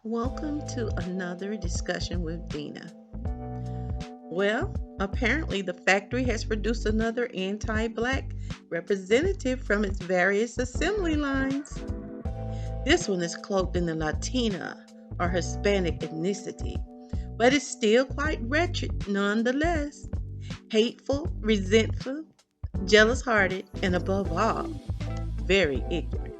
Welcome to another discussion with Dina. Well, apparently the factory has produced another anti Black representative from its various assembly lines. This one is cloaked in the Latina or Hispanic ethnicity, but it's still quite wretched nonetheless. Hateful, resentful, jealous hearted, and above all, very ignorant.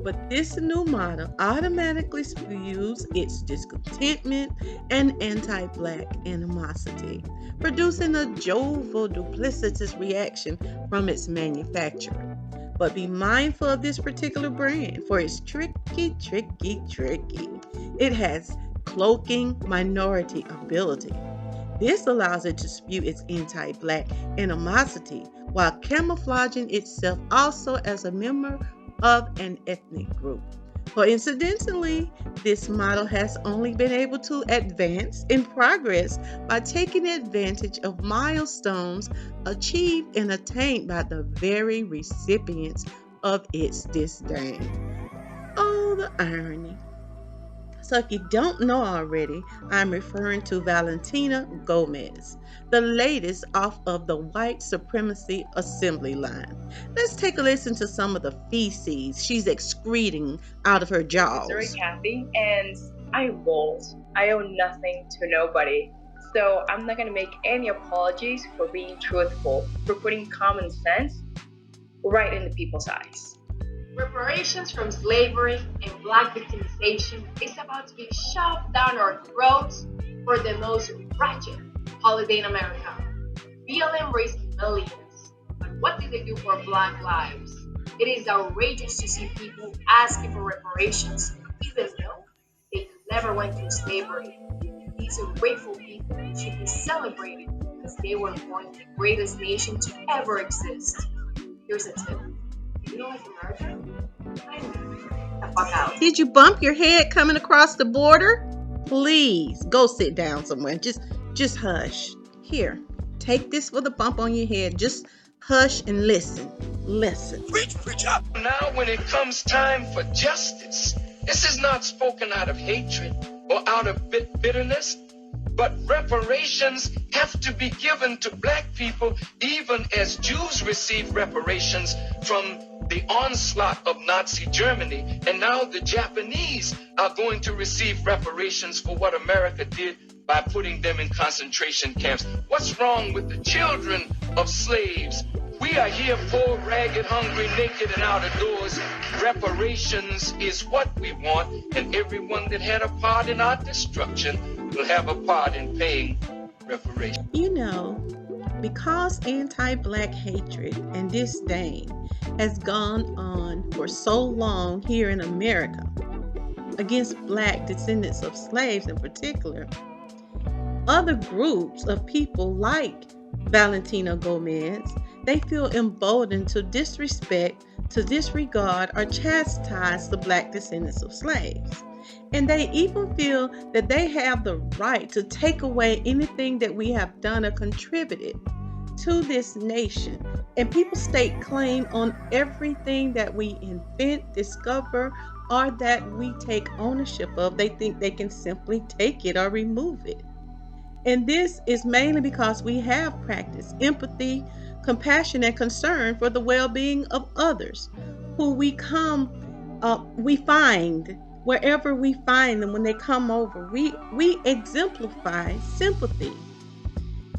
But this new model automatically spews its discontentment and anti Black animosity, producing a jovial, duplicitous reaction from its manufacturer. But be mindful of this particular brand, for it's tricky, tricky, tricky. It has cloaking minority ability. This allows it to spew its anti Black animosity while camouflaging itself also as a member of an ethnic group. Coincidentally, this model has only been able to advance in progress by taking advantage of milestones achieved and attained by the very recipients of its disdain. Oh, the irony. So, if you don't know already, I'm referring to Valentina Gomez, the latest off of the white supremacy assembly line. Let's take a listen to some of the feces she's excreting out of her Sorry, jaws. Kathy, and I'm bold. I owe nothing to nobody. So I'm not gonna make any apologies for being truthful, for putting common sense right in the people's eyes. Reparations from slavery and black victimization is about to be shoved down our throats for the most wretched holiday in America. BLM raised millions, but what did they do for black lives? It is outrageous to see people asking for reparations even though they never went through slavery. These ungrateful people should be celebrated because they were born the greatest nation to ever exist. Here's a tip. You don't like America? The fuck out. Did you bump your head coming across the border? Please go sit down somewhere. Just hush. Here, take this for the bump on your head. Just hush and listen. Listen. Preach up. Now, when it comes time for justice, this is not spoken out of hatred or out of bitterness, but reparations have to be given to Black people, even as Jews received reparations from the onslaught of Nazi Germany. And now the Japanese are going to receive reparations for what America did by putting them in concentration camps. What's wrong with the children of slaves? We are here poor, ragged, hungry, naked, and out of doors. Reparations is what we want, and everyone that had a part in our destruction will have a part in paying reparations. You know, because anti Black hatred and disdain has gone on for so long here in America against Black descendants of slaves in particular, other groups of people like Valentina Gomez, they feel emboldened to disrespect, to disregard, or chastise the Black descendants of slaves. And they even feel that they have the right to take away anything that we have done or contributed to this nation. And people stake claim on everything that we invent, discover, or that we take ownership of. They think they can simply take it or remove it. And this is mainly because we have practiced empathy, compassion, and concern for the well-being of others who we find wherever we find them when they come over. We exemplify sympathy.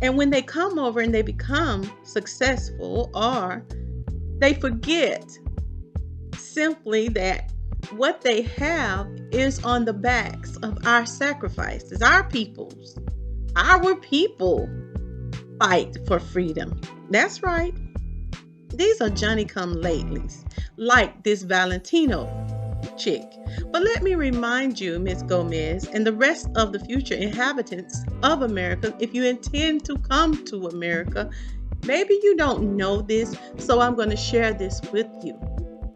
And when they come over and they become successful, or they forget simply that what they have is on the backs of our sacrifices, our peoples. Our people fight for freedom. That's right. These are Johnny come latelys, like this Valentino chick. But let me remind you, Miss Gomez, and the rest of the future inhabitants of America, if you intend to come to America, maybe you don't know this, so I'm going to share this with you.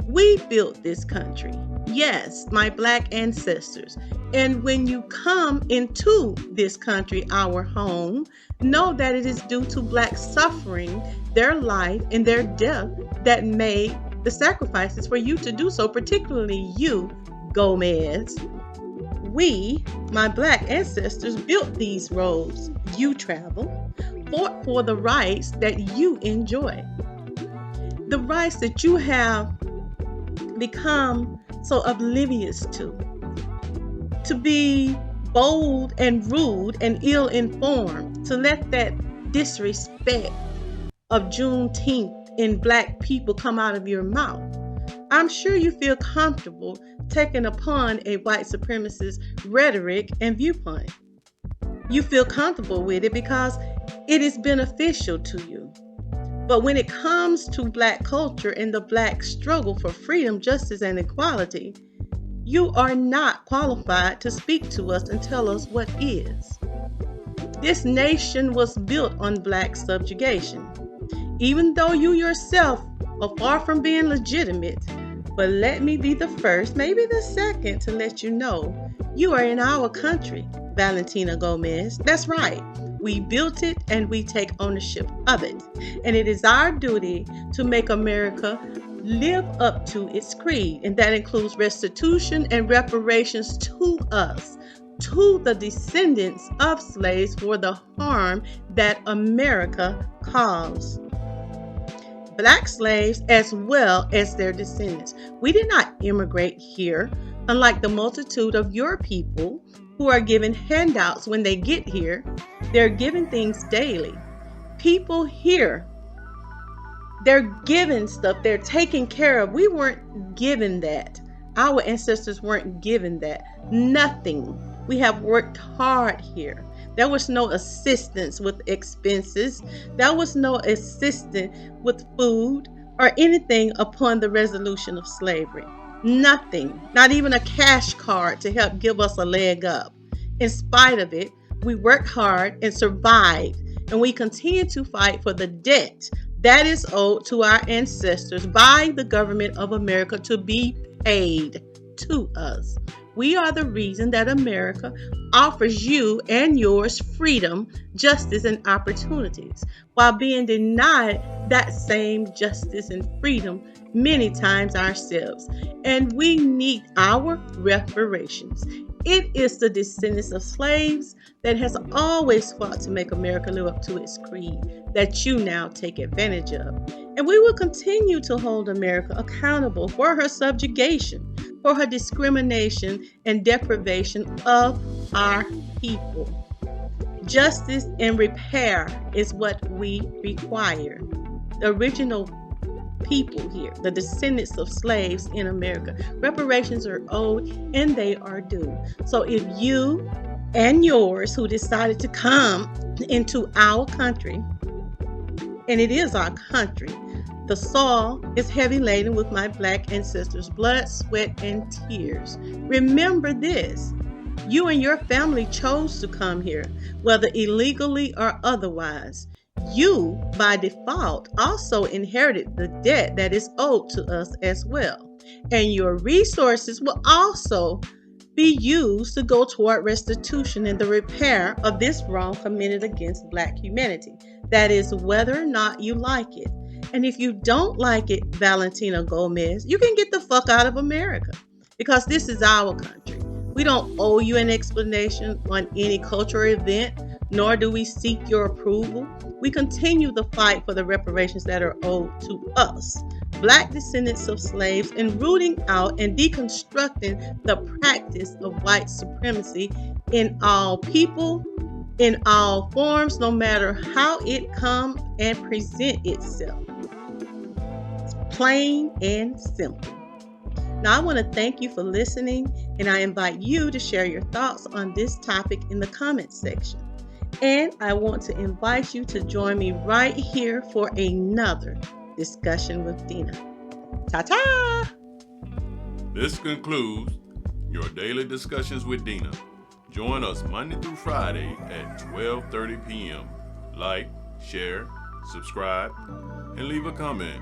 We built this country. Yes, my Black ancestors. And when you come into this country, our home, know that it is due to Black suffering, their life, and their death that made the sacrifices for you to do so, particularly you, Gomez. we, my black ancestors, built these roads you travel, fought for the rights that you enjoy, the rights that you have become so oblivious to be bold and rude and ill-informed, to let that disrespect of Juneteenth in black people come out of your mouth. I'm sure you feel comfortable taking upon a white supremacist rhetoric and viewpoint. You feel comfortable with it because it is beneficial to you. But when it comes to black culture and the black struggle for freedom, justice, and equality, you are not qualified to speak to us and tell us what is. This nation was built on black subjugation. Even though you yourself are far from being legitimate, but let me be the first, maybe the second, to let you know you are in our country, Valentina Gomez. That's right. We built it and we take ownership of it. And it is our duty to make America live up to its creed. And that includes restitution and reparations to us, to the descendants of slaves, for the harm that America caused black slaves as well as their descendants. We did not immigrate here, unlike the multitude of your people who are given handouts when they get here. They're given things daily. People here, they're given stuff, they're taken care of. We weren't given that. Our ancestors weren't given that. Nothing. We have worked hard here. There was no assistance with expenses. There was no assistance with food or anything upon the resolution of slavery. Nothing, not even a cash card to help give us a leg up. In spite of it, we worked hard and survived, and we continue to fight for the debt that is owed to our ancestors by the government of America to be paid to us. We are the reason that America offers you and yours freedom, justice, and opportunities, while being denied that same justice and freedom many times ourselves. And we need our reparations. It is the descendants of slaves that has always fought to make America live up to its creed that you now take advantage of. And we will continue to hold America accountable for her subjugation, for her discrimination and deprivation of our people. Justice and repair is what we require. The original people here, the descendants of slaves in America, reparations are owed and they are due. So if you and yours who decided to come into our country, and it is our country, the soil is heavy laden with my black ancestors' blood, sweat, and tears. Remember this. You and your family chose to come here, whether illegally or otherwise. You, by default, also inherited the debt that is owed to us as well. And your resources will also be used to go toward restitution and the repair of this wrong committed against black humanity. That is whether or not you like it. And if you don't like it, Valentina Gomez, you can get the fuck out of America, because this is our country. We don't owe you an explanation on any cultural event, nor do we seek your approval. We continue the fight for the reparations that are owed to us, black descendants of slaves, and rooting out and deconstructing the practice of white supremacy in all people, in all forms, no matter how it come and present itself. It's plain and simple. Now, I want to thank you for listening, and I invite you to share your thoughts on this topic in the comments section. And I want to invite you to join me right here for another discussion with Dina. Ta-ta! This concludes your daily discussions with Dina. Join us Monday through Friday at 12:30 p.m. Like, share, subscribe, and leave a comment.